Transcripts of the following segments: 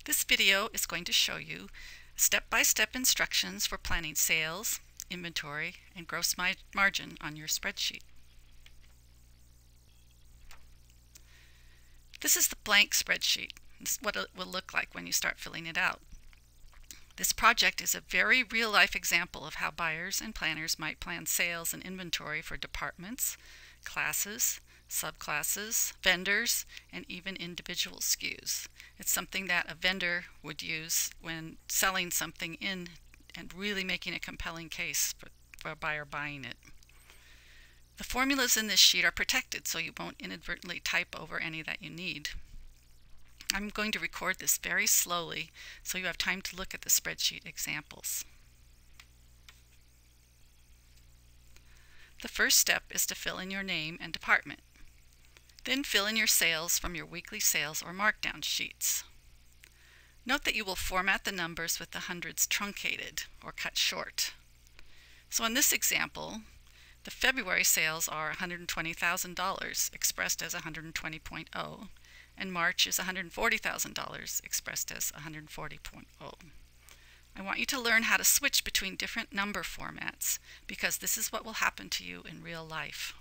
This video is going to show you step-by-step instructions for planning sales, inventory, and gross margin on your spreadsheet. This is the blank spreadsheet. This is what it will look like when you start filling it out. This project is a very real-life example of how buyers and planners might plan sales and inventory for departments, classes, subclasses, vendors, and even individual SKUs. It's something that a vendor would use when selling something in and really making a compelling case for a buyer buying it. The formulas in this sheet are protected so you won't inadvertently type over any that you need. I'm going to record this very slowly so you have time to look at the spreadsheet examples. The first step is to fill in your name and department. Then fill in your sales from your weekly sales or markdown sheets. Note that you will format the numbers with the hundreds truncated or cut short. So in this example, the February sales are $120,000 expressed as 120.0, and March is $140,000 expressed as 140.0. I want you to learn how to switch between different number formats because this is what will happen to you in real life.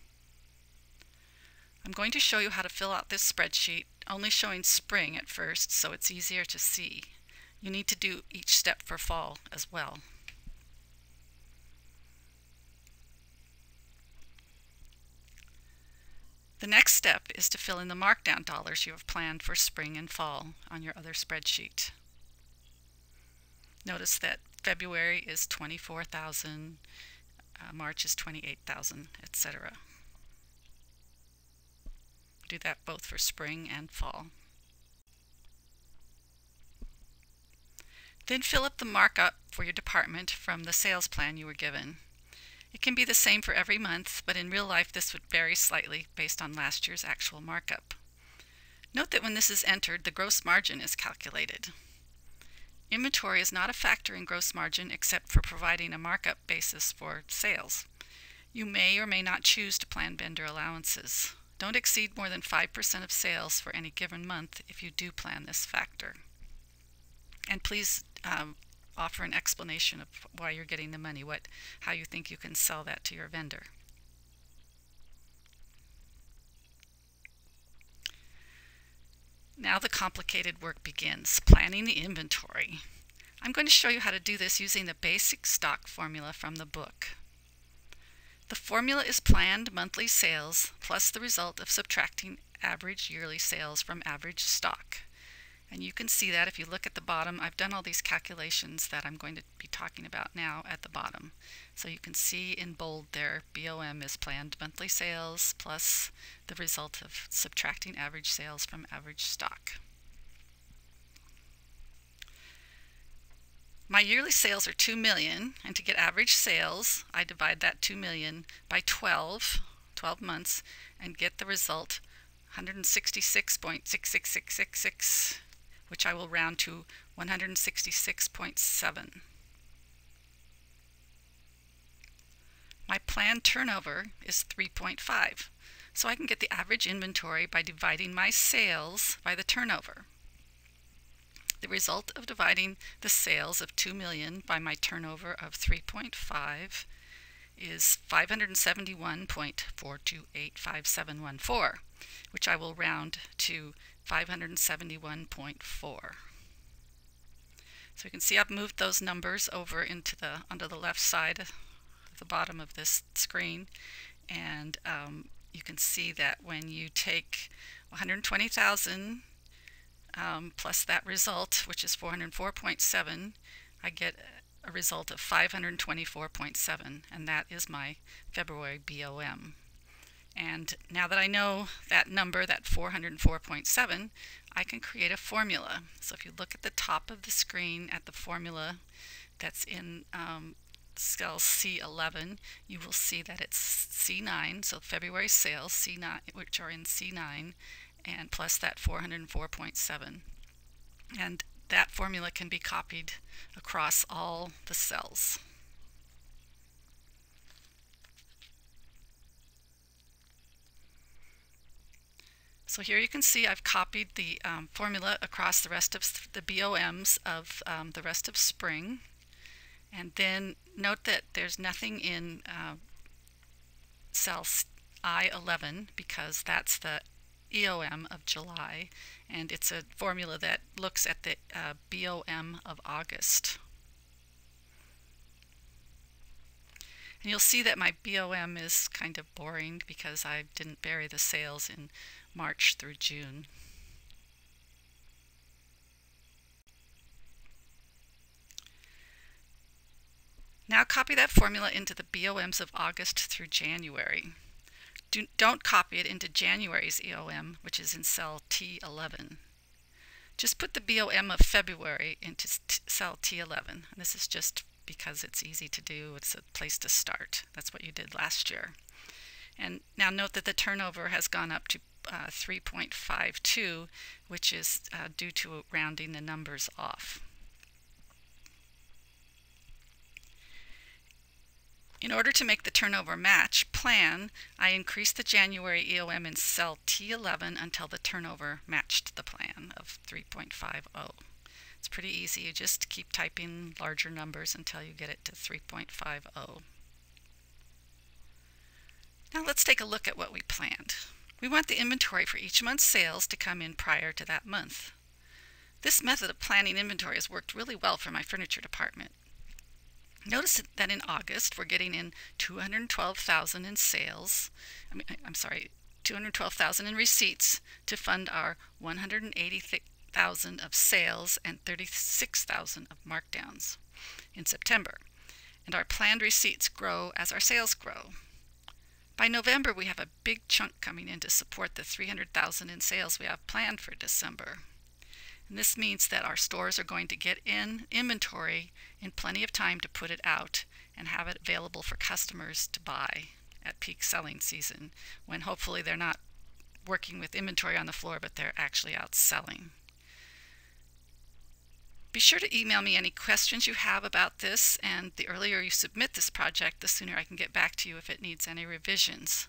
I'm going to show you how to fill out this spreadsheet, only showing spring at first so it's easier to see. You need to do each step for fall as well. The next step is to fill in the markdown dollars you have planned for spring and fall on your other spreadsheet. Notice that February is $24,000, March is $28,000, etc. Do that both for spring and fall. Then fill up the markup for your department from the sales plan you were given. It can be the same for every month, but in real life this would vary slightly based on last year's actual markup. Note that when this is entered, the gross margin is calculated. Inventory is not a factor in gross margin except for providing a markup basis for sales. You may or may not choose to plan vendor allowances. Don't exceed more than 5% of sales for any given month if you do plan this factor. And please offer an explanation of why you're getting the money, how you think you can sell that to your vendor. Now the complicated work begins, planning the inventory. I'm going to show you how to do this using the basic stock formula from the book. The formula is planned monthly sales plus the result of subtracting average yearly sales from average stock. And you can see that if you look at the bottom, I've done all these calculations that I'm going to be talking about now at the bottom. So you can see in bold there, BOM is planned monthly sales plus the result of subtracting average sales from average stock. My yearly sales are $2 million, and to get average sales, I divide that $2 million by 12 months, and get the result 166.66666, which I will round to 166.7. My planned turnover is 3.5, so I can get the average inventory by dividing my sales by the turnover. The result of dividing the sales of $2 million by my turnover of 3.5 is 571.4285714, which I will round to 571.4. So you can see I've moved those numbers over into onto the left side of the bottom of this screen, and you can see that when you take 120,000 plus that result, which is 404.7, I get a result of 524.7, and that is my February BOM. And now that I know that number, that 404.7, I can create a formula. So if you look at the top of the screen at the formula that's in cell C11, you will see that it's C9, so February sales, C9, which are in C9, and plus that 404.7. And that formula can be copied across all the cells. So here you can see I've copied the formula across the rest of the BOMs of the rest of spring. And then note that there's nothing in cell I11 because that's the EOM of July, and it's a formula that looks at the BOM of August. And you'll see that my BOM is kind of boring because I didn't bury the sales in March through June. Now copy that formula into the BOMs of August through January. Don't copy it into January's EOM, which is in cell T11. Just put the BOM of February into cell T11. And this is just because it's easy to do. It's a place to start. That's what you did last year. And now note that the turnover has gone up to 3.52, which is due to rounding the numbers off. In order to make the turnover match plan, I increased the January EOM in cell T11 until the turnover matched the plan of 3.50. It's pretty easy. You just keep typing larger numbers until you get it to 3.50. Now let's take a look at what we planned. We want the inventory for each month's sales to come in prior to that month. This method of planning inventory has worked really well for my furniture department. Notice that in August we're getting in $212,000 in sales. $212,000 in receipts to fund our $180,000 of sales and $36,000 of markdowns in September. And our planned receipts grow as our sales grow. By November we have a big chunk coming in to support the $300,000 in sales we have planned for December. And this means that our stores are going to get in inventory in plenty of time to put it out and have it available for customers to buy at peak selling season, when hopefully they're not working with inventory on the floor, but they're actually out selling. Be sure to email me any questions you have about this, and the earlier you submit this project, the sooner I can get back to you if it needs any revisions.